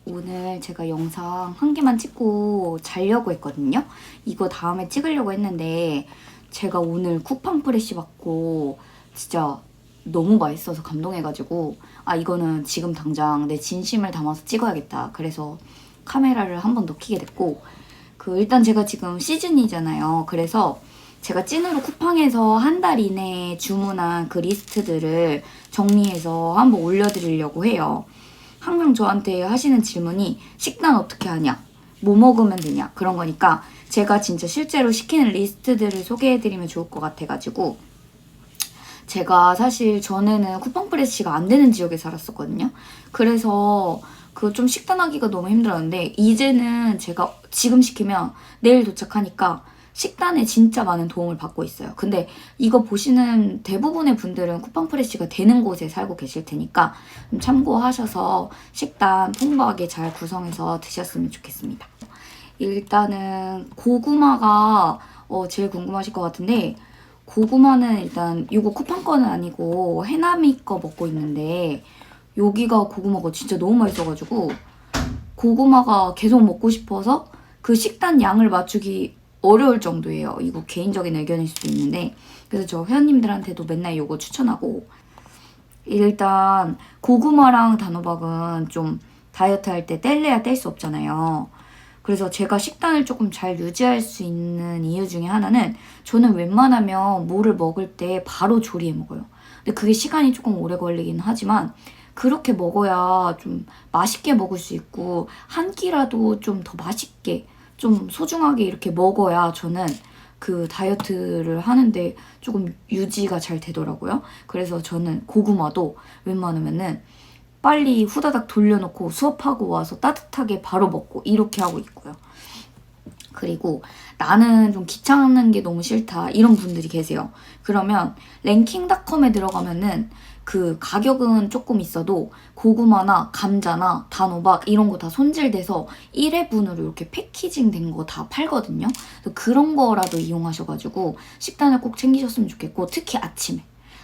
오늘 제가 영상 한 개만 찍고 자려고 했거든요. 이거 다음에 찍으려고 했는데 제가 오늘 쿠팡 프레쉬 받고 진짜 너무 맛있어서 감동해가지고 이거는 지금 당장 내 진심을 담아서 찍어야겠다. 그래서 카메라를 한 번 더 켜게 됐고 일단 제가 지금 시즌이잖아요. 그래서 제가 찐으로 쿠팡에서 한 달 이내에 주문한 그 리스트들을 정리해서 한번 올려드리려고 해요. 항상 저한테 하시는 질문이 식단 어떻게 하냐? 뭐 먹으면 되냐? 그런 거니까 제가 진짜 실제로 시키는 리스트들을 소개해드리면 좋을 것 같아가지고 제가 사실 전에는 쿠팡 프레쉬가 안 되는 지역에 살았었거든요. 그래서 좀 식단하기가 너무 힘들었는데 이제는 제가 지금 시키면 내일 도착하니까 식단에 진짜 많은 도움을 받고 있어요. 근데 이거 보시는 대부분의 분들은 쿠팡 프레쉬가 되는 곳에 살고 계실 테니까 좀 참고하셔서 식단 풍부하게 잘 구성해서 드셨으면 좋겠습니다. 일단은 고구마가 제일 궁금하실 것 같은데 고구마는 일단 이거 쿠팡 거는 아니고 해남이 거 먹고 있는데 여기가 고구마가 진짜 너무 맛있어가지고 고구마가 계속 먹고 싶어서 그 식단 양을 맞추기 어려울 정도예요. 이거 개인적인 의견일 수도 있는데 그래서 저 회원님들한테도 맨날 이거 추천하고 일단 고구마랑 단호박은 좀 다이어트 할 때 뗄래야 뗄 수 없잖아요. 그래서 제가 식단을 조금 잘 유지할 수 있는 이유 중에 하나는 저는 웬만하면 뭐를 먹을 때 바로 조리해 먹어요. 근데 그게 시간이 조금 오래 걸리긴 하지만 그렇게 먹어야 좀 맛있게 먹을 수 있고 한 끼라도 좀 더 맛있게 좀 소중하게 이렇게 먹어야 저는 그 다이어트를 하는데 조금 유지가 잘 되더라고요. 그래서 저는 고구마도 웬만하면은 빨리 후다닥 돌려놓고 수업하고 와서 따뜻하게 바로 먹고 이렇게 하고 있고요. 그리고 나는 좀 귀찮은 게 너무 싫다 이런 분들이 계세요. 그러면 랭킹닷컴에 들어가면은 그 가격은 조금 있어도 고구마나 감자나 단호박 이런 거 다 손질돼서 1회분으로 이렇게 패키징 된 거 다 팔거든요. 그래서 그런 거라도 이용하셔가지고 식단을 꼭 챙기셨으면 좋겠고 특히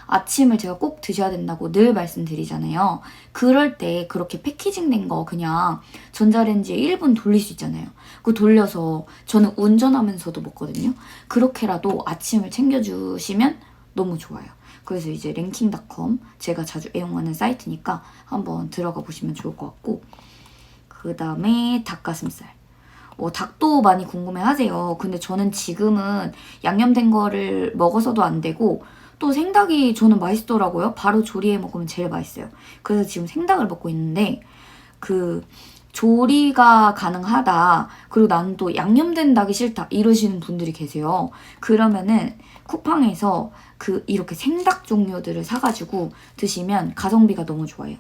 아침을 제가 꼭 드셔야 된다고 늘 말씀드리잖아요. 그럴 때 그렇게 패키징 된 거 그냥 전자레인지에 1분 돌릴 수 있잖아요. 그거 돌려서 저는 운전하면서도 먹거든요. 그렇게라도 아침을 챙겨주시면 너무 좋아요. 그래서 이제 랭킹닷컴 제가 자주 애용하는 사이트니까 한번 들어가 보시면 좋을 것 같고 그 다음에 닭가슴살. 닭도 많이 궁금해 하세요. 근데 저는 지금은 양념된 거를 먹어서도 안 되고 또 생닭이 저는 맛있더라고요. 바로 조리해 먹으면 제일 맛있어요. 그래서 지금 생닭을 먹고 있는데 조리가 가능하다. 그리고 나는 또 양념된 닭이 싫다. 이러시는 분들이 계세요. 그러면은 쿠팡에서 이렇게 생닭 종류들을 사가지고 드시면 가성비가 너무 좋아요.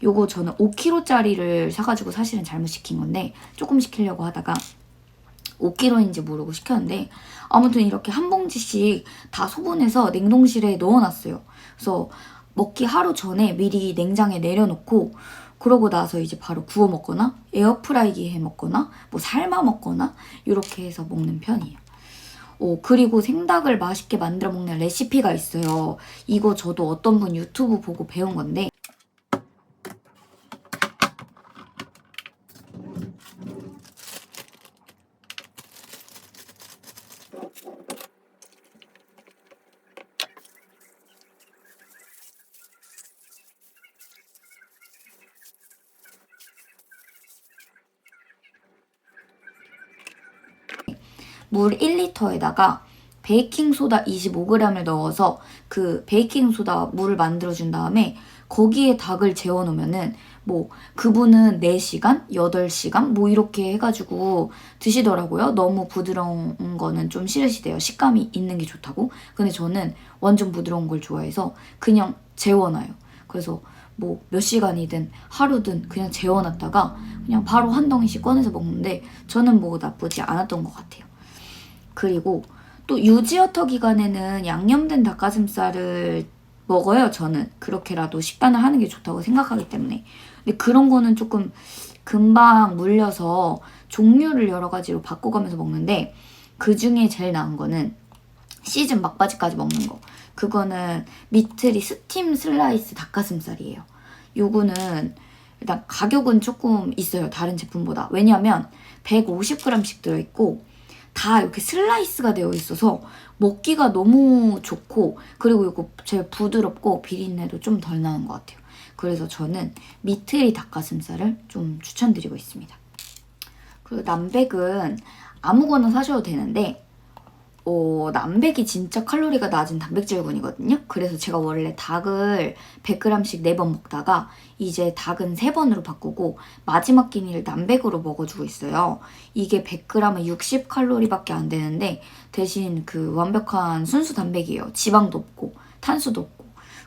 요거 저는 5kg짜리를 사가지고 사실은 잘못 시킨 건데 조금 시키려고 하다가 5kg인지 모르고 시켰는데 아무튼 이렇게 한 봉지씩 다 소분해서 냉동실에 넣어놨어요. 그래서 먹기 하루 전에 미리 냉장에 내려놓고 그러고 나서 이제 바로 구워 먹거나 에어프라이기 해 먹거나 뭐 삶아 먹거나 이렇게 해서 먹는 편이에요. 그리고 생닭을 맛있게 만들어 먹는 레시피가 있어요. 이거 저도 어떤 분 유튜브 보고 배운 건데 물 1리터에다가 베이킹소다 25g을 넣어서 그 베이킹소다 물을 만들어준 다음에 거기에 닭을 재워놓으면은 뭐 그분은 4시간, 8시간 뭐 이렇게 해가지고 드시더라고요. 너무 부드러운 거는 좀 싫으시대요. 식감이 있는 게 좋다고. 근데 저는 완전 부드러운 걸 좋아해서 그냥 재워놔요. 그래서 뭐 몇 시간이든 하루든 그냥 재워놨다가 그냥 바로 한 덩이씩 꺼내서 먹는데 저는 뭐 나쁘지 않았던 것 같아요. 그리고 또 유지어터 기간에는 양념된 닭가슴살을 먹어요, 저는. 그렇게라도 식단을 하는 게 좋다고 생각하기 때문에. 근데 그런 거는 조금 금방 물려서 종류를 여러 가지로 바꿔가면서 먹는데 그 중에 제일 나은 거는 시즌 막바지까지 먹는 거. 그거는 미트리 스팀 슬라이스 닭가슴살이에요. 요거는 일단 가격은 조금 있어요. 다른 제품보다. 왜냐하면 150g씩 들어있고 다 이렇게 슬라이스가 되어 있어서 먹기가 너무 좋고, 그리고 이거 제일 부드럽고 비린내도 좀 덜 나는 것 같아요. 그래서 저는 미트리 닭가슴살을 좀 추천드리고 있습니다. 그리고 남백은 아무거나 사셔도 되는데 남백이 진짜 칼로리가 낮은 단백질군이거든요. 그래서 제가 원래 닭을 100g씩 4번 먹다가 이제 닭은 3번으로 바꾸고 마지막 끼니를 남백으로 먹어주고 있어요. 이게 100g에 60칼로리밖에 안 되는데 대신 그 완벽한 순수 단백이에요. 지방도 없고 탄수도 없고.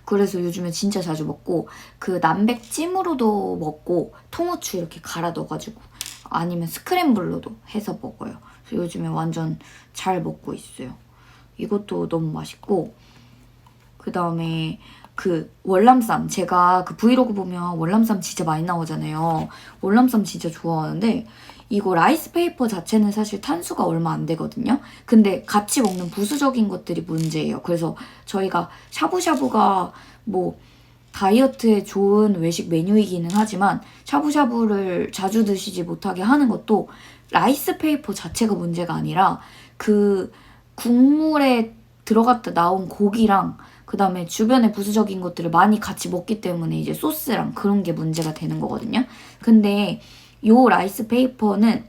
그래서 요즘에 진짜 자주 먹고, 그 남백찜으로도 먹고 통후추 이렇게 갈아 넣어가지고, 아니면 스크램블로도 해서 먹어요. 그래서 요즘에 완전 잘 먹고 있어요. 이것도 너무 맛있고, 그 다음에 그 월남쌈, 제가 그 브이로그 보면 월남쌈 진짜 많이 나오잖아요. 월남쌈 진짜 좋아하는데 이거 라이스 페이퍼 자체는 사실 탄수가 얼마 안 되거든요. 근데 같이 먹는 부수적인 것들이 문제예요. 그래서 저희가 샤브샤브가 뭐 다이어트에 좋은 외식 메뉴이기는 하지만 샤브샤브를 자주 드시지 못하게 하는 것도 라이스 페이퍼 자체가 문제가 아니라 그 국물에 들어갔다 나온 고기랑 그 다음에 주변에 부수적인 것들을 많이 같이 먹기 때문에 이제 소스랑 그런 게 문제가 되는 거거든요. 근데 요 라이스 페이퍼는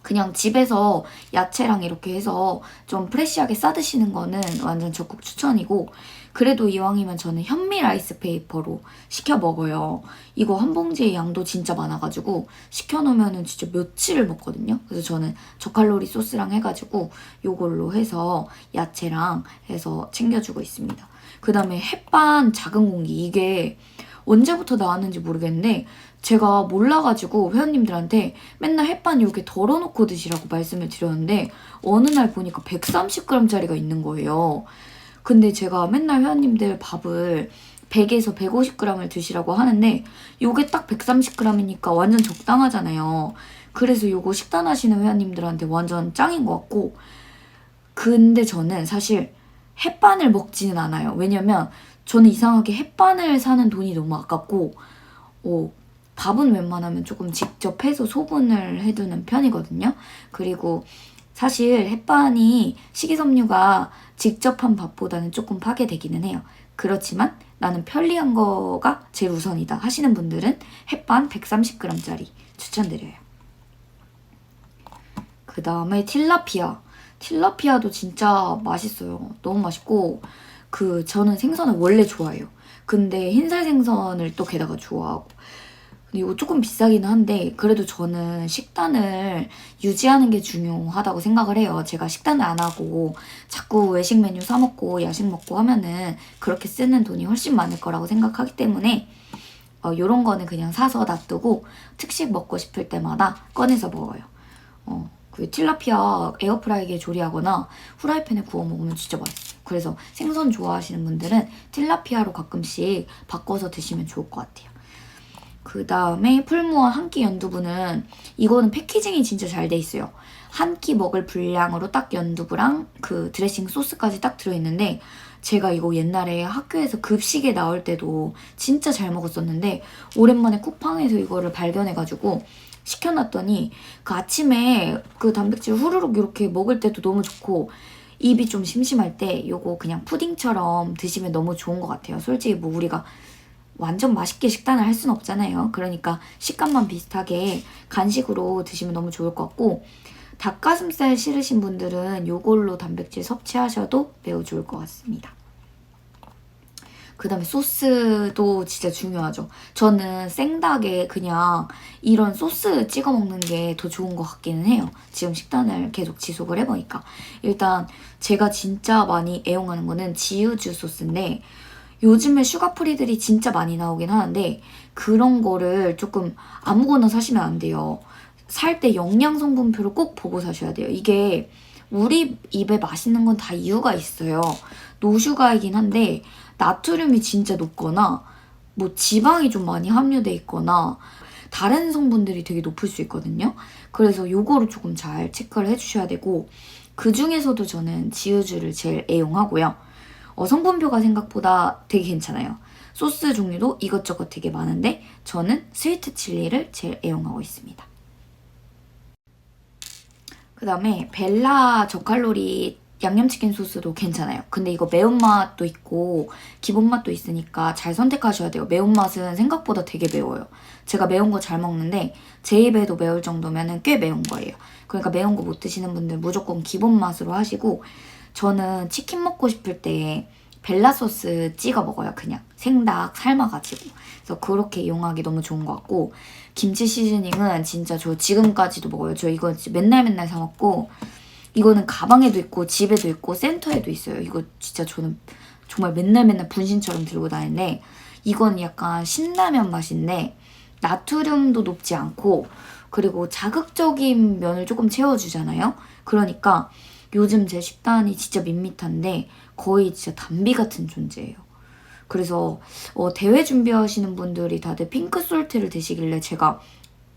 그냥 집에서 야채랑 이렇게 해서 좀 프레시하게 싸드시는 거는 완전 적극 추천이고, 그래도 이왕이면 저는 현미 라이스 페이퍼로 시켜 먹어요. 이거 한 봉지의 양도 진짜 많아가지고 시켜놓으면 진짜 며칠을 먹거든요. 그래서 저는 저칼로리 소스랑 해가지고 요걸로 해서 야채랑 해서 챙겨주고 있습니다. 그 다음에 햇반 작은 공기, 이게 언제부터 나왔는지 모르겠는데 제가 몰라가지고 회원님들한테 맨날 햇반 이렇게 덜어놓고 드시라고 말씀을 드렸는데 어느 날 보니까 130g짜리가 있는 거예요. 근데 제가 맨날 회원님들 밥을 100에서 150g을 드시라고 하는데 요게 딱 130g이니까 완전 적당하잖아요. 그래서 요거 식단하시는 회원님들한테 완전 짱인 것 같고, 근데 저는 사실 햇반을 먹지는 않아요. 왜냐면 저는 이상하게 햇반을 사는 돈이 너무 아깝고 밥은 웬만하면 조금 직접 해서 소분을 해두는 편이거든요. 그리고 사실 햇반이 식이섬유가 직접 한 밥보다는 조금 파괴되기는 해요. 그렇지만 나는 편리한 거가 제일 우선이다 하시는 분들은 햇반 130g짜리 추천드려요. 그 다음에 틸라피아도 진짜 맛있어요. 너무 맛있고, 저는 생선을 원래 좋아해요. 근데 흰살 생선을 또 게다가 좋아하고. 근데 이거 조금 비싸긴 한데 그래도 저는 식단을 유지하는 게 중요하다고 생각을 해요. 제가 식단을 안 하고 자꾸 외식 메뉴 사 먹고 야식 먹고 하면은 그렇게 쓰는 돈이 훨씬 많을 거라고 생각하기 때문에 요런 거는 그냥 사서 놔두고 특식 먹고 싶을 때마다 꺼내서 먹어요. 그 틸라피아 에어프라이기에 조리하거나 후라이팬에 구워 먹으면 진짜 맛있어요. 그래서 생선 좋아하시는 분들은 틸라피아로 가끔씩 바꿔서 드시면 좋을 것 같아요. 그 다음에 풀무원 한 끼 연두부는 이거는 패키징이 진짜 잘 돼 있어요. 한 끼 먹을 분량으로 딱 연두부랑 그 드레싱 소스까지 딱 들어있는데 제가 이거 옛날에 학교에서 급식에 나올 때도 진짜 잘 먹었었는데 오랜만에 쿠팡에서 이거를 발견해가지고 시켜놨더니 그 아침에 그 단백질 후루룩 이렇게 먹을 때도 너무 좋고 입이 좀 심심할 때 이거 그냥 푸딩처럼 드시면 너무 좋은 것 같아요. 솔직히 뭐 우리가 완전 맛있게 식단을 할 수는 없잖아요. 그러니까 식감만 비슷하게 간식으로 드시면 너무 좋을 것 같고, 닭가슴살 싫으신 분들은 이걸로 단백질 섭취하셔도 매우 좋을 것 같습니다. 그 다음에 소스도 진짜 중요하죠. 저는 생닭에 그냥 이런 소스 찍어 먹는 게 더 좋은 것 같기는 해요. 지금 식단을 계속 지속을 해보니까. 일단 제가 진짜 많이 애용하는 거는 지우주 소스인데 요즘에 슈가프리들이 진짜 많이 나오긴 하는데 그런 거를 조금 아무거나 사시면 안 돼요. 살 때 영양성분표를 꼭 보고 사셔야 돼요. 이게 우리 입에 맛있는 건 다 이유가 있어요. 노슈가이긴 한데 나트륨이 진짜 높거나 뭐 지방이 좀 많이 함유돼 있거나 다른 성분들이 되게 높을 수 있거든요. 그래서 요거를 조금 잘 체크를 해주셔야 되고, 그 중에서도 저는 지우주를 제일 애용하고요. 성분표가 생각보다 되게 괜찮아요. 소스 종류도 이것저것 되게 많은데 저는 스위트 칠리를 제일 애용하고 있습니다. 그 다음에 벨라 저칼로리 양념치킨 소스도 괜찮아요. 근데 이거 매운맛도 있고 기본맛도 있으니까 잘 선택하셔야 돼요. 매운맛은 생각보다 되게 매워요. 제가 매운 거 잘 먹는데 제 입에도 매울 정도면 꽤 매운 거예요. 그러니까 매운 거 못 드시는 분들 무조건 기본맛으로 하시고 저는 치킨 먹고 싶을 때 벨라 소스 찍어 먹어요. 그냥 생닭 삶아가지고. 그래서 그렇게 이용하기 너무 좋은 것 같고 김치 시즈닝은 진짜 저 지금까지도 먹어요. 저 이거 맨날 사 먹고 이거는 가방에도 있고 집에도 있고 센터에도 있어요. 이거 진짜 저는 정말 맨날 분신처럼 들고 다니는데 이건 약간 신라면 맛인데 나트륨도 높지 않고 그리고 자극적인 면을 조금 채워주잖아요. 그러니까 요즘 제 식단이 진짜 밋밋한데 거의 진짜 단비 같은 존재예요. 그래서 대회 준비하시는 분들이 다들 핑크솔트를 드시길래 제가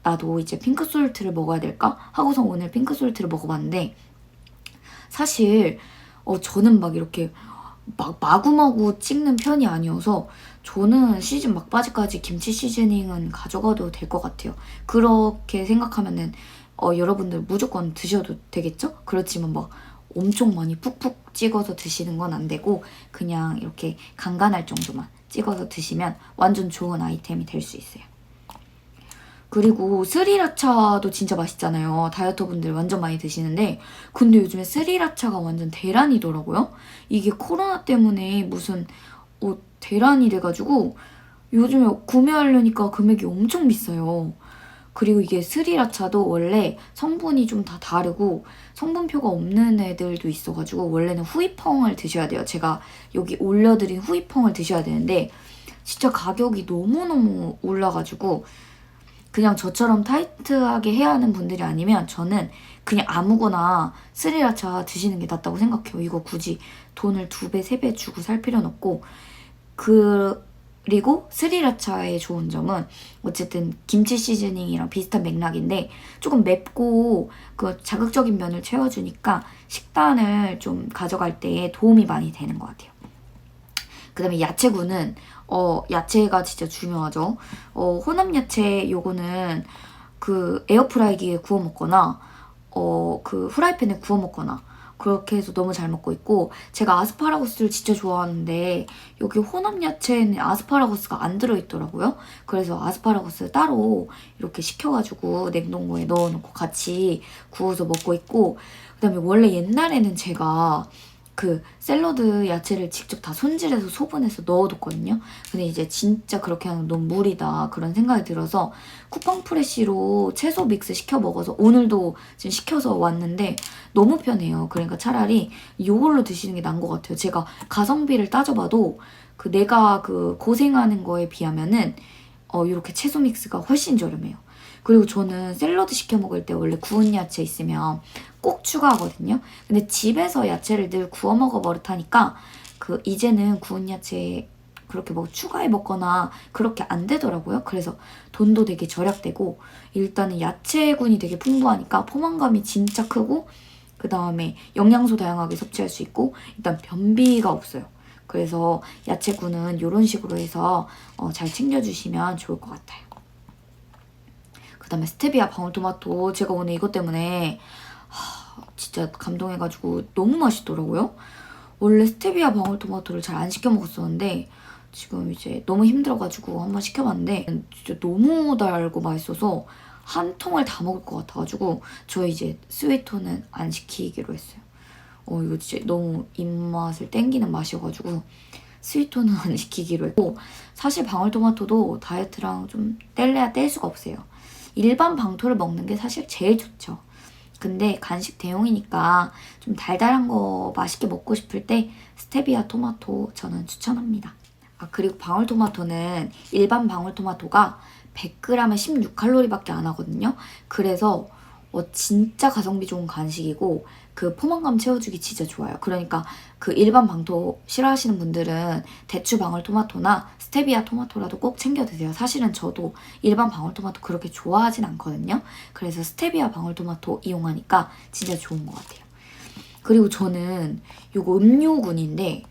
나도 이제 핑크솔트를 먹어야 될까? 하고서 오늘 핑크솔트를 먹어봤는데 사실 저는 막 이렇게 막 마구마구 찍는 편이 아니어서 저는 시즌 막바지까지 김치 시즈닝은 가져가도 될 것 같아요. 그렇게 생각하면은 여러분들 무조건 드셔도 되겠죠? 그렇지만 막 엄청 많이 푹푹 찍어서 드시는 건 안 되고 그냥 이렇게 간간할 정도만 찍어서 드시면 완전 좋은 아이템이 될 수 있어요. 그리고 스리라차도 진짜 맛있잖아요. 다이어터 분들 완전 많이 드시는데 근데 요즘에 스리라차가 완전 대란이더라고요. 이게 코로나 때문에 무슨 대란이 돼가지고 요즘에 구매하려니까 금액이 엄청 비싸요. 그리고 이게 스리라차도 원래 성분이 좀 다 다르고 성분표가 없는 애들도 있어가지고 원래는 후이펑을 드셔야 돼요. 제가 여기 올려드린 후이펑을 드셔야 되는데 진짜 가격이 너무너무 올라가지고 그냥 저처럼 타이트하게 해야 하는 분들이 아니면 저는 그냥 아무거나 스리라차 드시는 게 낫다고 생각해요. 이거 굳이 돈을 2배, 3배 주고 살 필요는 없고 그리고 스리라차의 좋은 점은 어쨌든 김치 시즈닝이랑 비슷한 맥락인데 조금 맵고 그 자극적인 면을 채워주니까 식단을 좀 가져갈 때 도움이 많이 되는 것 같아요. 그 다음에 야채구는 야채가 진짜 중요하죠. 혼합 야채 요거는 그 에어프라이기에 구워 먹거나 그 후라이팬에 구워 먹거나 그렇게 해서 너무 잘 먹고 있고 제가 아스파라거스를 진짜 좋아하는데 여기 혼합 야채에는 아스파라거스가 안 들어있더라고요. 그래서 아스파라거스 따로 이렇게 식혀가지고 냉동고에 넣어놓고 같이 구워서 먹고 있고 그다음에 원래 옛날에는 제가 그 샐러드 야채를 직접 다 손질해서 소분해서 넣어뒀거든요. 근데 이제 진짜 그렇게 하면 너무 무리다 그런 생각이 들어서 쿠팡 프레쉬로 채소 믹스 시켜 먹어서 오늘도 지금 시켜서 왔는데 너무 편해요. 그러니까 차라리 이걸로 드시는 게 나은 것 같아요. 제가 가성비를 따져봐도 그 내가 그 고생하는 거에 비하면은 이렇게 채소 믹스가 훨씬 저렴해요. 그리고 저는 샐러드 시켜 먹을 때 원래 구운 야채 있으면 꼭 추가하거든요. 근데 집에서 야채를 늘 구워 먹어 버릇하니까 그 이제는 구운 야채 그렇게 뭐 추가해 먹거나 그렇게 안 되더라고요. 그래서 돈도 되게 절약되고 일단은 야채군이 되게 풍부하니까 포만감이 진짜 크고 그 다음에 영양소 다양하게 섭취할 수 있고 일단 변비가 없어요. 그래서 야채군은 이런 식으로 해서 잘 챙겨주시면 좋을 것 같아요. 그 다음에 스테비아 방울토마토 제가 오늘 이것 때문에 진짜 감동해가지고 너무 맛있더라고요. 원래 스테비아 방울토마토를 잘 안 시켜 먹었었는데 지금 이제 너무 힘들어가지고 한번 시켜봤는데 진짜 너무 달고 맛있어서 한 통을 다 먹을 것 같아가지고 저 이제 스위트는 안 시키기로 했어요. 이거 진짜 너무 입맛을 땡기는 맛이어가지고 스위트는 안 시키기로 했고 사실 방울토마토도 다이어트랑 좀 뗄래야 뗄 수가 없어요. 일반 방토를 먹는 게 사실 제일 좋죠. 근데 간식 대용이니까 좀 달달한 거 맛있게 먹고 싶을 때 스테비아 토마토 저는 추천합니다. 그리고 방울토마토는 일반 방울토마토가 100g에 16칼로리밖에 안 하거든요. 그래서 진짜 가성비 좋은 간식이고 그 포만감 채워주기 진짜 좋아요. 그러니까 그 일반 방토 싫어하시는 분들은 대추 방울토마토나 스테비아 토마토라도 꼭 챙겨 드세요. 사실은 저도 일반 방울토마토 그렇게 좋아하진 않거든요. 그래서 스테비아 방울토마토 이용하니까 진짜 좋은 것 같아요. 그리고 저는 요거 음료군인데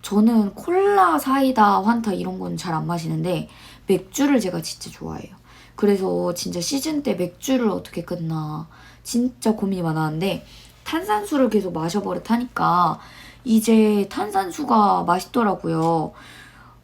저는 콜라, 사이다, 환타 이런 건 잘 안 마시는데 맥주를 제가 진짜 좋아해요. 그래서 진짜 시즌 때 맥주를 어떻게 끊나 진짜 고민이 많았는데 탄산수를 계속 마셔버릇하니까 이제 탄산수가 맛있더라고요.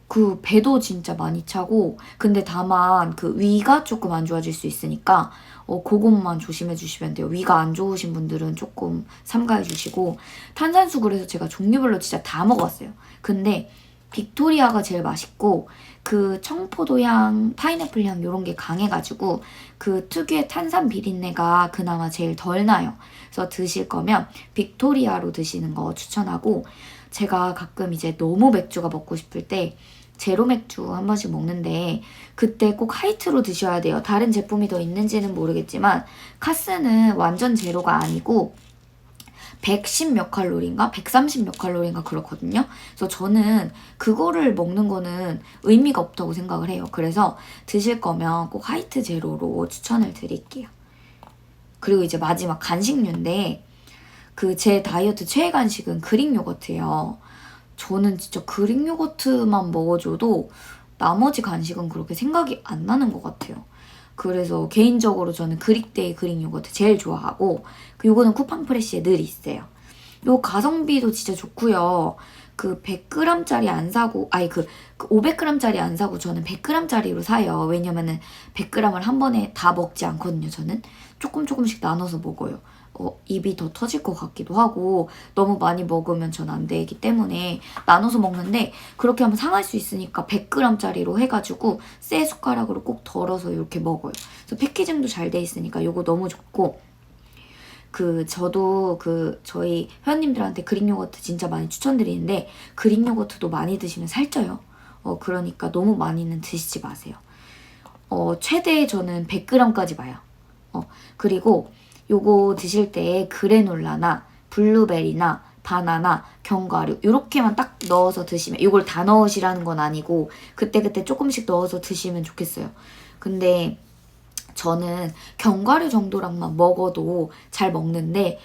그 배도 진짜 많이 차고 근데 다만 그 위가 조금 안 좋아질 수 있으니까 그것만 조심해 주시면 돼요. 위가 안 좋으신 분들은 조금 삼가해 주시고 탄산수 그래서 제가 종류별로 진짜 다 먹어봤어요. 근데 빅토리아가 제일 맛있고 그 청포도 향, 파인애플 향 이런 게 강해가지고 그 특유의 탄산 비린내가 그나마 제일 덜 나요. 그래서 드실 거면 빅토리아로 드시는 거 추천하고 제가 가끔 이제 너무 맥주가 먹고 싶을 때 제로 맥주 한 번씩 먹는데 그때 꼭 하이트로 드셔야 돼요. 다른 제품이 더 있는지는 모르겠지만 카스는 완전 제로가 아니고 110 몇 칼로리인가 130 몇 칼로리인가 그렇거든요. 그래서 저는 그거를 먹는 거는 의미가 없다고 생각을 해요. 그래서 드실 거면 꼭 하이트 제로로 추천을 드릴게요. 그리고 이제 마지막 간식류인데 그 제 다이어트 최애 간식은 그릭 요거트예요. 저는 진짜 그릭 요거트만 먹어줘도 나머지 간식은 그렇게 생각이 안 나는 것 같아요. 그래서 개인적으로 저는 그릭데이 그릭 요거트 제일 좋아하고 요거는 쿠팡 프레쉬에 늘 있어요. 요 가성비도 진짜 좋고요. 그 100g짜리 안 사고 그 500g짜리 안 사고 저는 100g짜리로 사요. 왜냐면은 100g을 한 번에 다 먹지 않거든요. 저는 조금씩 나눠서 먹어요. 입이 더 터질 것 같기도 하고 너무 많이 먹으면 전 안 되기 때문에 나눠서 먹는데 그렇게 하면 상할 수 있으니까 100g짜리로 해가지고 쇠 숟가락으로 꼭 덜어서 이렇게 먹어요. 그래서 패키징도 잘 돼 있으니까 이거 너무 좋고 저도 저희 회원님들한테 그릭 요거트 진짜 많이 추천드리는데 그릭 요거트도 많이 드시면 살쪄요. 그러니까 너무 많이는 드시지 마세요. 최대 저는 100g까지 봐요. 그리고 요거 드실 때 그래놀라나 블루베리나 바나나, 견과류 이렇게만 딱 넣어서 드시면 이걸 다 넣으시라는 건 아니고 그때그때 조금씩 넣어서 드시면 좋겠어요. 근데 저는 견과류 정도랑만 먹어도 잘 먹는데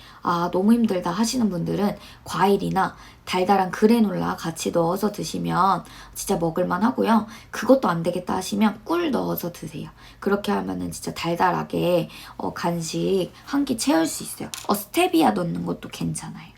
너무 힘들다 하시는 분들은 과일이나 달달한 그래놀라 같이 넣어서 드시면 진짜 먹을만 하고요. 그것도 안 되겠다 하시면 꿀 넣어서 드세요. 그렇게 하면은 진짜 달달하게 간식 한 끼 채울 수 있어요. 스테비아 넣는 것도 괜찮아요.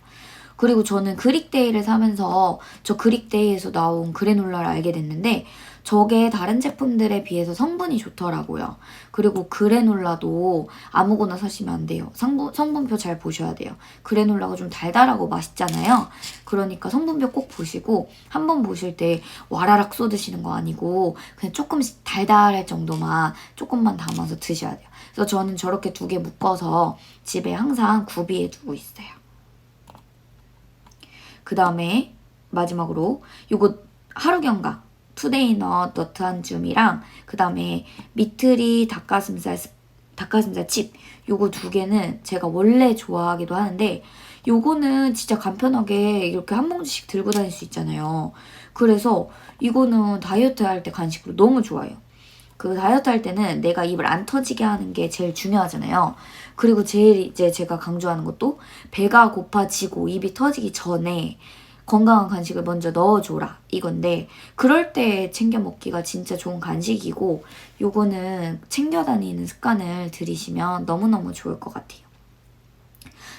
그리고 저는 그릭데이를 사면서 저 그릭데이에서 나온 그래놀라를 알게 됐는데 저게 다른 제품들에 비해서 성분이 좋더라고요. 그리고 그래놀라도 아무거나 사시면 안 돼요. 성분표 잘 보셔야 돼요. 그래놀라가 좀 달달하고 맛있잖아요. 그러니까 성분표 꼭 보시고 한 번 보실 때 와라락 쏟으시는 거 아니고 그냥 조금씩 달달할 정도만 조금만 담아서 드셔야 돼요. 그래서 저는 저렇게 2개 묶어서 집에 항상 구비해 두고 있어요. 그 다음에 마지막으로 요거 하루경과 투데이넛 너트 한 줌이랑 그 다음에 미트리 닭가슴살 칩 요거 2개는 제가 원래 좋아하기도 하는데 요거는 진짜 간편하게 이렇게 한 봉지씩 들고 다닐 수 있잖아요. 그래서 이거는 다이어트 할 때 간식으로 너무 좋아요. 그 다이어트 할 때는 내가 입을 안 터지게 하는 게 제일 중요하잖아요. 그리고 제일 이제 제가 강조하는 것도 배가 고파지고 입이 터지기 전에 건강한 간식을 먼저 넣어줘라 이건데 그럴 때 챙겨 먹기가 진짜 좋은 간식이고 요거는 챙겨 다니는 습관을 들이시면 너무너무 좋을 것 같아요.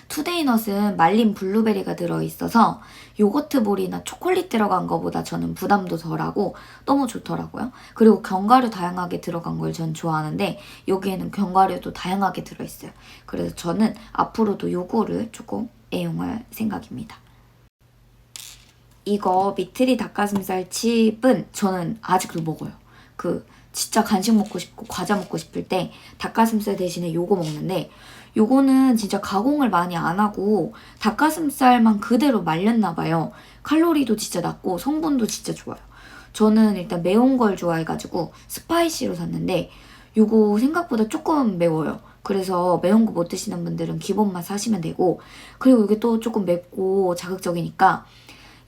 투데이넛은 말린 블루베리가 들어있어서 요거트 볼이나 초콜릿 들어간 거보다 저는 부담도 덜하고 너무 좋더라고요. 그리고 견과류 다양하게 들어간 걸 전 좋아하는데 여기에는 견과류도 다양하게 들어있어요. 그래서 저는 앞으로도 요거를 조금 애용할 생각입니다. 이거 미트리 닭가슴살 칩은 저는 아직도 먹어요. 진짜 간식 먹고 싶고 과자 먹고 싶을 때 닭가슴살 대신에 요거 먹는데 요거는 진짜 가공을 많이 안 하고 닭가슴살만 그대로 말렸나 봐요. 칼로리도 진짜 낮고 성분도 진짜 좋아요. 저는 일단 매운 걸 좋아해가지고 스파이시로 샀는데 요거 생각보다 조금 매워요. 그래서 매운 거 못 드시는 분들은 기본만 사시면 되고 그리고 이게 또 조금 맵고 자극적이니까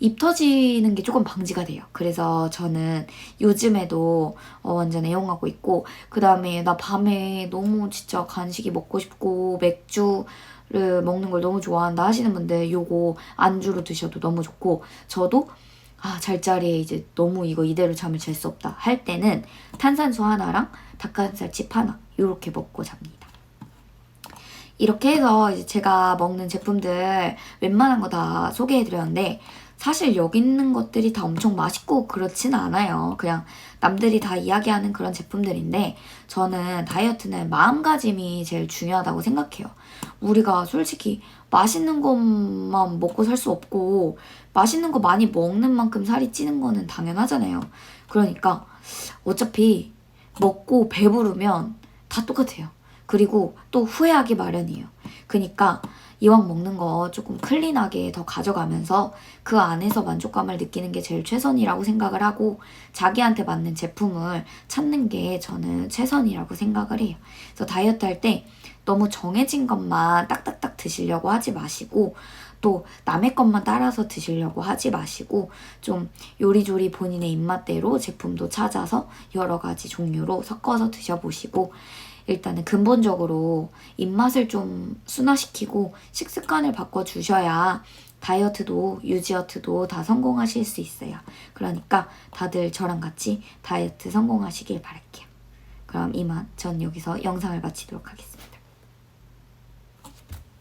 입 터지는 게 조금 방지가 돼요. 그래서 저는 요즘에도 완전 애용하고 있고 그 다음에 나 밤에 너무 진짜 간식이 먹고 싶고 맥주를 먹는 걸 너무 좋아한다 하시는 분들 요거 안주로 드셔도 너무 좋고 저도 잘자리에 이제 너무 이거 이대로 잠을 잘 수 없다 할 때는 탄산수 하나랑 닭가슴살 칩 하나 이렇게 먹고 잡니다. 이렇게 해서 이제 제가 먹는 제품들 웬만한 거 다 소개해드렸는데 사실 여기 있는 것들이 다 엄청 맛있고 그렇진 않아요. 그냥 남들이 다 이야기하는 그런 제품들인데 저는 다이어트는 마음가짐이 제일 중요하다고 생각해요. 우리가 솔직히 맛있는 것만 먹고 살 수 없고 맛있는 거 많이 먹는 만큼 살이 찌는 거는 당연하잖아요. 그러니까 어차피 먹고 배부르면 다 똑같아요. 그리고 또 후회하기 마련이에요. 그러니까 이왕 먹는 거 조금 클린하게 더 가져가면서 그 안에서 만족감을 느끼는 게 제일 최선이라고 생각을 하고 자기한테 맞는 제품을 찾는 게 저는 최선이라고 생각을 해요. 그래서 다이어트 할 때 너무 정해진 것만 딱딱딱 드시려고 하지 마시고 또 남의 것만 따라서 드시려고 하지 마시고 좀 요리조리 본인의 입맛대로 제품도 찾아서 여러 가지 종류로 섞어서 드셔보시고 일단은 근본적으로 입맛을 좀 순화시키고 식습관을 바꿔주셔야 다이어트도 유지어트도 다 성공하실 수 있어요. 그러니까 다들 저랑 같이 다이어트 성공하시길 바랄게요. 그럼 이만 전 여기서 영상을 마치도록 하겠습니다.